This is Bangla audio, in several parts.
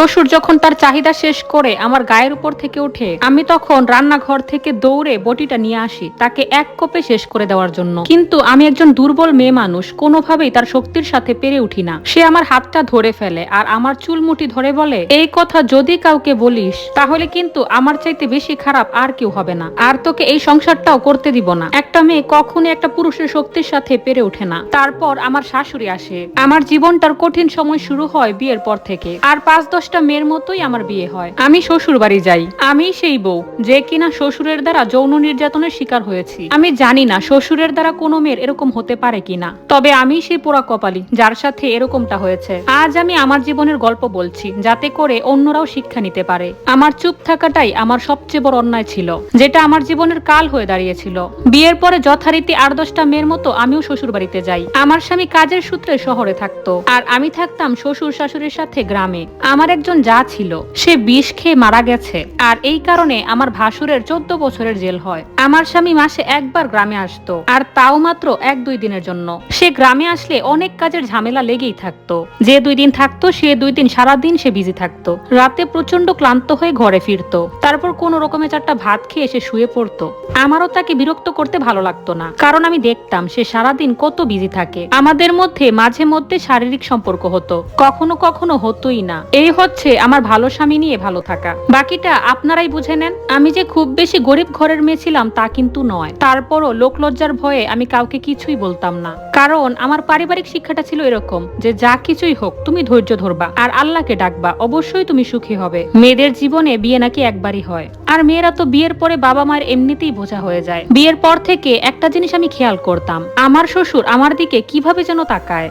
শ্বশুর যখন তার চাহিদা শেষ করে আমার গায়ের উপর থেকে উঠে, আমি তখন রান্নাঘর থেকে দৌড়ে বটিটা নিয়ে আসি তাকে এক কোপে শেষ করে দেওয়ার জন্য। কিন্তু আমি একজন দুর্বল মেয়ে মানুষ, কোনোভাবেই তার শক্তির সাথে পেরে উঠি না। সে আমার হাতটা ধরে ফেলে আর আমার চুলমুটি ধরে বলে, এই কথা যদি কাউকে বলিস তাহলে কিন্তু আমার চাইতে বেশি খারাপ আর কেউ হবে না, আর তোকে এই সংসারটাও করতে দিব না। একটা মেয়ে কখনোই একটা পুরুষের শক্তির সাথে পেরে ওঠে না। তারপর আমার শাশুড়ি আসে। আমার জীবনটার কঠিন সময় শুরু হয় বিয়ের পর থেকে। আর 5-10টা মেয়ের মতোই আমার বিয়ে হয়। আমি শ্বশুর বাড়ি যাই। আমি সেই বউ যে কিনা শ্বশুরের দ্বারা যৌন নির্যাতনের শিকার হয়েছি। আমি জানি না শ্বশুরের দ্বারা কোনো মেয়ের এরকম হতে পারে কিনা, তবে আমি সেই পোড়া কপালি যার সাথে এরকমটা হয়েছে। আজ আমি আমার জীবনের গল্প বলছি যাতে করে অন্যরাও শিক্ষা নিতে পারে। আমার চুপ থাকাটাই আমার সবচেয়ে বড় অন্যায় ছিল, যেটা আমার জীবনের কাল হয়ে দাঁড়িয়েছিল। বিয়ের পরে যথারীতি 8-10টা মেয়ের মতো আমিও শ্বশুর বাড়িতে যাই। আমার স্বামী কাজের সূত্রে শহরে থাকতো আর আমি থাকতাম শ্বশুর শাশুড়ির সাথে গ্রামে। আমার একজন যা ছিল, সে বিষ খেয়ে মারা গেছে, আর এই কারণে আমার ভাসুরের 14 বছরের জেল হয়। আমার স্বামী মাসে একবার গ্রামে আসতো, আর তাও মাত্র 1-2 দিনের জন্য। সে গ্রামে আসলে অনেক কাজের ঝামেলা লেগেই থাকতো। যে 2 দিন থাকতো সে 2 দিন সারাদিন সে বিজি থাকতো। রাতে প্রচন্ড ক্লান্ত হয়ে ঘরে ফিরতো, তারপর কোন রকমে 4টা ভাত খেয়ে সে শুয়ে পড়তো। আমারও তাকে বিরক্ত করতে ভালো লাগতো না, কারণ আমি দেখতাম সে সারাদিন কত বিজি থাকে। আমাদের মধ্যে মাঝে মধ্যে শারীরিক সম্পর্ক হতো, কখনো কখনো হতোই না। এই হচ্ছে আমার ভালো স্বামী নিয়ে ভালো থাকা। বাকিটা আপনারাই বুঝে নেন। আমি যে খুব বেশি গরিব ঘরের মেয়ে ছিলাম তা কিন্তু নয়। তারপরও লোকলজ্জার ভয়ে আমি কাউকে কিছুই বলতাম না, কারণ আমার পারিবারিক শিক্ষাটা ছিল এরকম যে যা কিছুই হোক তুমি ধৈর্য ধরবা আর আল্লাহকে ডাকবা, অবশ্যই তুমি সুখী হবে। মেয়েদের জীবনে বিয়ে নাকি একবারই হয়, আর মেয়েরা তো বিয়ের পরে বাবা মায়ের এমনিতেই বোঝা হয়ে যায়। বিয়ের পর থেকে একটা জিনিস আমি খেয়াল করতাম, আমার শ্বশুর আমার দিকে কিভাবে যেন তাকায়।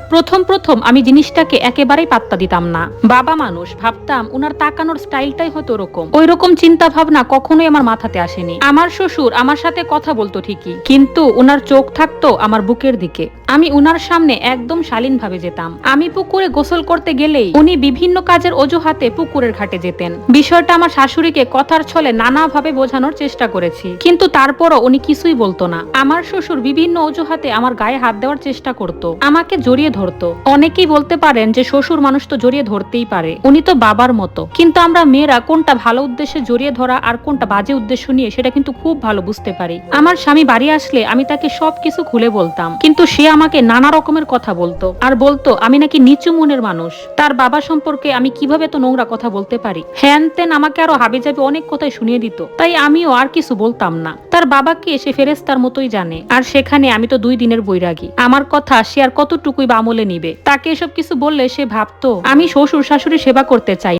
প্রথম আমি জিনিসটাকে একেবারেই পাত্তা দিতাম না। বাবা মানুষ, ভাবতাম উনার তাকানোর স্টাইলটাই হয়তো ওরকম। ওই রকম চিন্তা ভাবনা কখনোই আমার মাথাতে আসেনি। আমার শ্বশুর আমার সাথে কথা বলতো ঠিকই, কিন্তু উনার চোখ থাকতো আমার বুকের দিকে। আমি উনার সামনে একদম শালীন ভাবে যেতাম। আমি পুকুরে গোসল করতে গেলেই উনি বিভিন্ন কাজের অজুহাতে পুকুরের ঘাটে যেতেন। বিষয়টা আমার শাশুড়িকে কথার ছলে নানাভাবে বোঝানোর চেষ্টা করেছি, কিন্তু তারপরও উনি কিছুই বলতো না। আমার শ্বশুর বিভিন্ন অজুহাতে আমার গায়ে হাত দেওয়ার চেষ্টা করত, আমাকে জড়িয়ে ধরতো। অনেকেই বলতে পারেন যে শ্বশুর মানুষ তো জড়িয়ে ধরতেই পারে, উনি তো বাবার মতো। কিন্তু আমরা মেয়েরা কোনটা ভালো উদ্দেশ্যে জড়িয়ে ধরা আর কোনটা বাজে উদ্দেশ্য নিয়ে সেটা কিন্তু খুব ভালো বুঝতে পারি। আমার স্বামী বাড়ি আসলে আমি তাকে সবকিছু খুলে বলতাম, কিন্তু সে আমাকে নানা রকমের কথা বলতো আর বলতো আমি নাকি নিচু মনের মানুষ। তার বাবা সম্পর্কে আমি কিভাবে তো নোংরা কথা বলতে পারি, হ্যান তেন আমাকে আরো হাবিজাবি অনেক কথাই শুনিয়ে দিত। তাই আমিও আর কিছু বলতাম না। তার বাবাকে সে ফেরেশতার মতোই জানে, আর সেখানে আমি তো 2 দিনের বৈরাগী। আমার কথা সে আর কতটুকুই বা আমলে নিবে। তাকে এসব কিছু বললে সে ভাবতো আমি শ্বশুর শাশুড়ি সেবা করতে চাই।